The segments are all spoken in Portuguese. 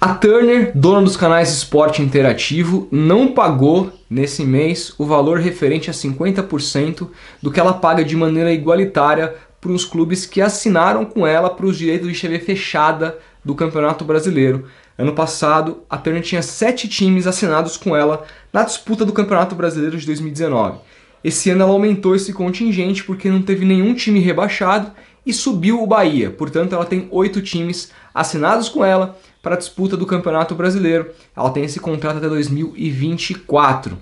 A Turner, dona dos canais Esporte Interativo, não pagou nesse mês o valor referente a 50% do que ela paga de maneira igualitária para os clubes que assinaram com ela para os direitos de TV fechada do Campeonato Brasileiro. Ano passado, a Turner tinha 7 times assinados com ela na disputa do Campeonato Brasileiro de 2019. Esse ano ela aumentou esse contingente porque não teve nenhum time rebaixado e subiu o Bahia. Portanto, ela tem 8 times assinados com ela para a disputa do Campeonato Brasileiro. Ela tem esse contrato até 2024.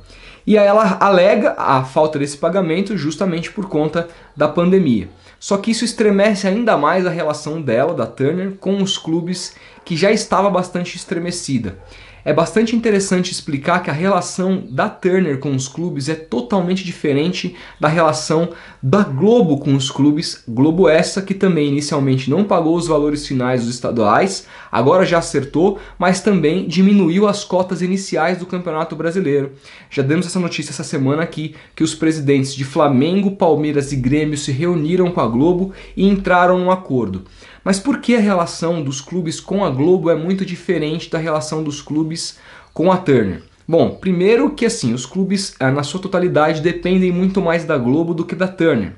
E aí ela alega a falta desse pagamento justamente por conta da pandemia. Só que isso estremece ainda mais a relação dela, da Turner, com os clubes que já estava bastante estremecida. É bastante interessante explicar que a relação da Turner com os clubes é totalmente diferente da relação da Globo com os clubes. Globo essa que também inicialmente não pagou os valores finais dos estaduais, agora já acertou, mas também diminuiu as cotas iniciais do Campeonato Brasileiro. Já demos essa notícia essa semana aqui, que os presidentes de Flamengo, Palmeiras e Grêmio se reuniram com a Globo e entraram num acordo. Mas por que a relação dos clubes com a Globo é muito diferente da relação dos clubes com a Turner? Bom, primeiro que assim, os clubes na sua totalidade dependem muito mais da Globo do que da Turner.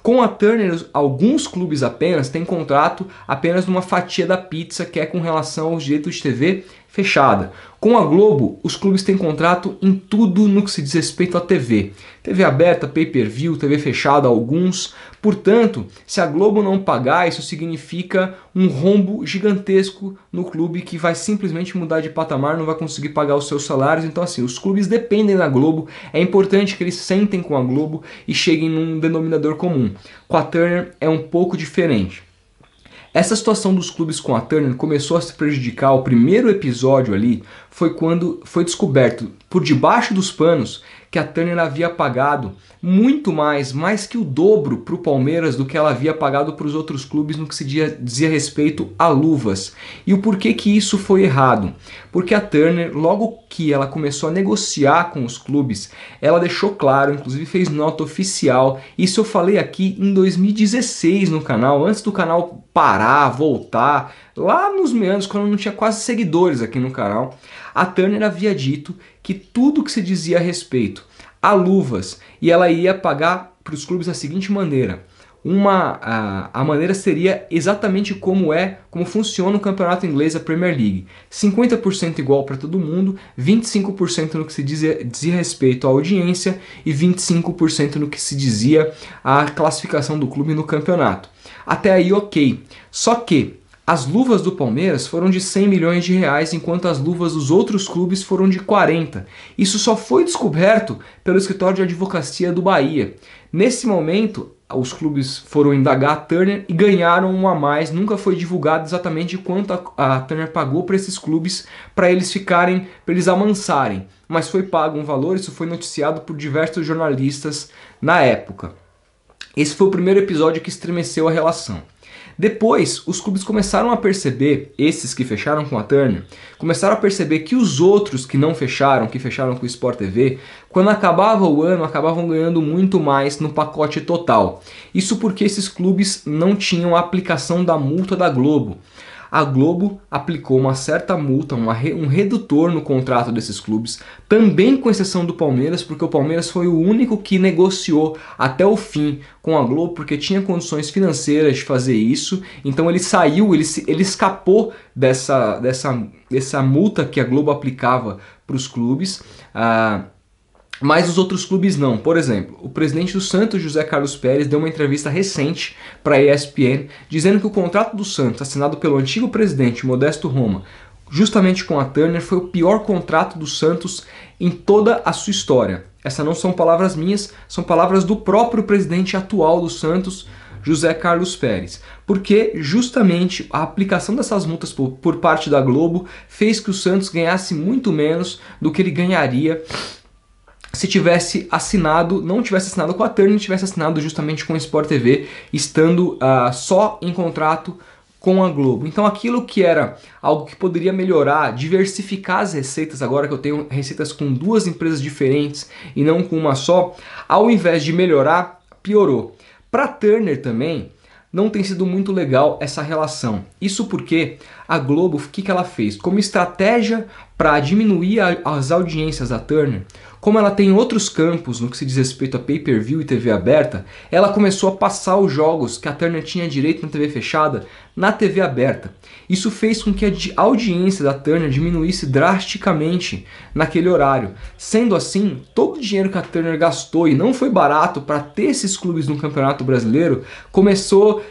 Com a Turner, alguns clubes apenas têm contrato apenas numa fatia da pizza, que é com relação aos direitos de TV fechada. Com a Globo, os clubes têm contrato em tudo no que se diz respeito à TV. TV aberta, pay-per-view, TV fechada, alguns. Portanto, se a Globo não pagar, isso significa um rombo gigantesco no clube que vai simplesmente mudar de patamar, não vai conseguir pagar os seus salários. Então assim, os clubes dependem da Globo, é importante que eles sentem com a Globo e cheguem num denominador comum. Com a Turner é um pouco diferente. Essa situação dos clubes com a Turner começou a se prejudicar. O primeiro episódio ali foi quando foi descoberto por debaixo dos panos que a Turner havia pagado muito mais que o dobro para o Palmeiras do que ela havia pagado para os outros clubes no que se dizia respeito a luvas. E o porquê que isso foi errado? Porque a Turner, logo que ela começou a negociar com os clubes, ela deixou claro, inclusive fez nota oficial, isso eu falei aqui em 2016 no canal, antes do canal parar, voltar, lá nos meandros, quando não tinha quase seguidores aqui no canal, a Turner havia dito que tudo que se dizia a respeito a luvas, e ela ia pagar para os clubes da seguinte maneira. A maneira seria exatamente como funciona o campeonato inglês, a Premier League. 50% igual para todo mundo, 25% no que se dizia respeito à audiência e 25% no que se dizia à classificação do clube no campeonato. Até aí ok, só que as luvas do Palmeiras foram de 100 milhões de reais, enquanto as luvas dos outros clubes foram de 40. Isso só foi descoberto pelo escritório de advocacia do Bahia. Nesse momento, os clubes foram indagar a Turner e ganharam um a mais. Nunca foi divulgado exatamente quanto a Turner pagou para esses clubes, para eles amansarem. Mas foi pago um valor, isso foi noticiado por diversos jornalistas na época. Esse foi o primeiro episódio que estremeceu a relação. Depois, os clubes começaram a perceber, esses que fecharam com a Turner, começaram a perceber que os outros que não fecharam, que fecharam com o Sport TV, quando acabava o ano, acabavam ganhando muito mais no pacote total. Isso porque esses clubes não tinham a aplicação da multa da Globo. A Globo aplicou uma certa multa, um redutor no contrato desses clubes, também com exceção do Palmeiras, porque o Palmeiras foi o único que negociou até o fim com a Globo, porque tinha condições financeiras de fazer isso, então ele saiu, ele escapou dessa multa que a Globo aplicava para os clubes. Mas os outros clubes não. Por exemplo, o presidente do Santos, José Carlos Pérez, deu uma entrevista recente para a ESPN dizendo que o contrato do Santos, assinado pelo antigo presidente Modesto Roma, justamente com a Turner, foi o pior contrato do Santos em toda a sua história. Essas não são palavras minhas, são palavras do próprio presidente atual do Santos, José Carlos Pérez, porque justamente a aplicação dessas multas por parte da Globo fez que o Santos ganhasse muito menos do que ele ganharia se tivesse assinado, não tivesse assinado com a Turner, tivesse assinado justamente com o Sport TV, estando só em contrato com a Globo. Então aquilo que era algo que poderia melhorar, diversificar as receitas, agora que eu tenho receitas com 2 empresas diferentes e não com uma só, ao invés de melhorar, piorou. Para a Turner também, não tem sido muito legal essa relação. Isso porque a Globo, o que ela fez? Como estratégia para diminuir as audiências da Turner, como ela tem outros campos no que se diz respeito a pay-per-view e TV aberta, ela começou a passar os jogos que a Turner tinha direito na TV fechada na TV aberta. Isso fez com que a audiência da Turner diminuísse drasticamente naquele horário. Sendo assim, todo o dinheiro que a Turner gastou, e não foi barato, para ter esses clubes no Campeonato Brasileiro,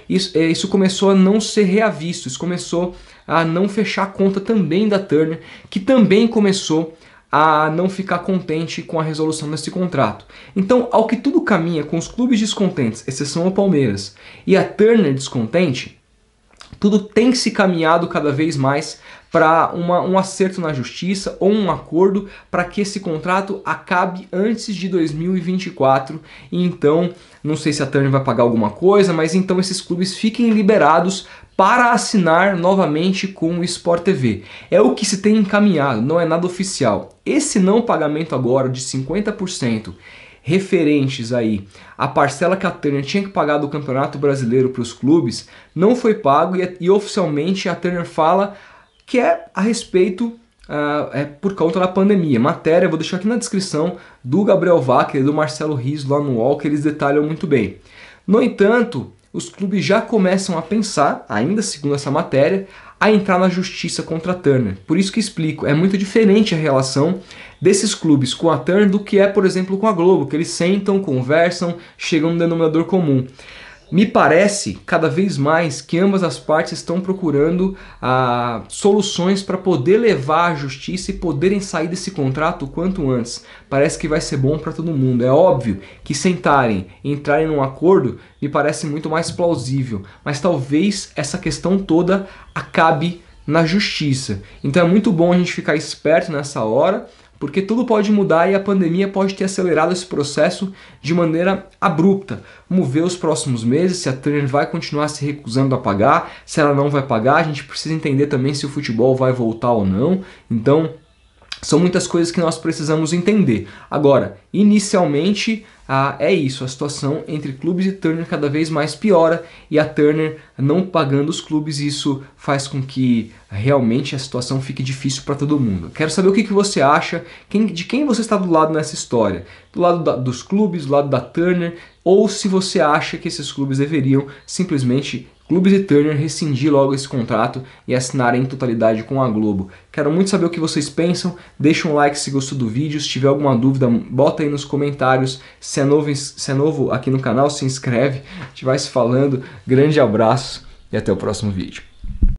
isso começou a não ser reavisto, isso começou a não fechar a conta também da Turner, que também começou a não ficar contente com a resolução desse contrato. Então, ao que tudo caminha, com os clubes descontentes, exceção ao Palmeiras, e a Turner descontente, tudo tem se caminhado cada vez mais para um acerto na justiça ou um acordo para que esse contrato acabe antes de 2024. E então, não sei se a Turner vai pagar alguma coisa, mas então esses clubes fiquem liberados para assinar novamente com o Sport TV. É o que se tem encaminhado, não é nada oficial. Esse não pagamento agora de 50% referentes aí à parcela que a Turner tinha que pagar do Campeonato Brasileiro para os clubes não foi pago, e oficialmente a Turner fala que é a respeito por conta da pandemia. Matéria, vou deixar aqui na descrição, do Gabriel Wacker e do Marcelo Riso lá no UOL, que eles detalham muito bem. No entanto, os clubes já começam a pensar, ainda segundo essa matéria, a entrar na justiça contra a Turner. Por isso que explico, é muito diferente a relação desses clubes com a Turner do que é, por exemplo, com a Globo, que eles sentam, conversam, chegam num denominador comum. Me parece cada vez mais que ambas as partes estão procurando soluções para poder levar à justiça e poderem sair desse contrato o quanto antes. Parece que vai ser bom para todo mundo. É óbvio que sentarem, entrarem num acordo, me parece muito mais plausível, mas talvez essa questão toda acabe na justiça. Então é muito bom a gente ficar esperto nessa hora, porque tudo pode mudar e a pandemia pode ter acelerado esse processo de maneira abrupta. Vamos ver os próximos meses, se a Turner vai continuar se recusando a pagar, se ela não vai pagar. A gente precisa entender também se o futebol vai voltar ou não. Então, são muitas coisas que nós precisamos entender. Agora, inicialmente, é isso, a situação entre clubes e Turner cada vez mais piora, e a Turner não pagando os clubes, isso faz com que realmente a situação fique difícil para todo mundo. Quero saber o que você acha, de quem você está do lado nessa história, do lado dos clubes, do lado da Turner, ou se você acha que esses clubes deveriam simplesmente, clubes e Turner, rescindir logo esse contrato e assinarem em totalidade com a Globo. Quero muito saber o que vocês pensam, deixa um like se gostou do vídeo, se tiver alguma dúvida, bota aí nos comentários. Se é novo aqui no canal, se inscreve, a gente vai se falando. Grande abraço e até o próximo vídeo.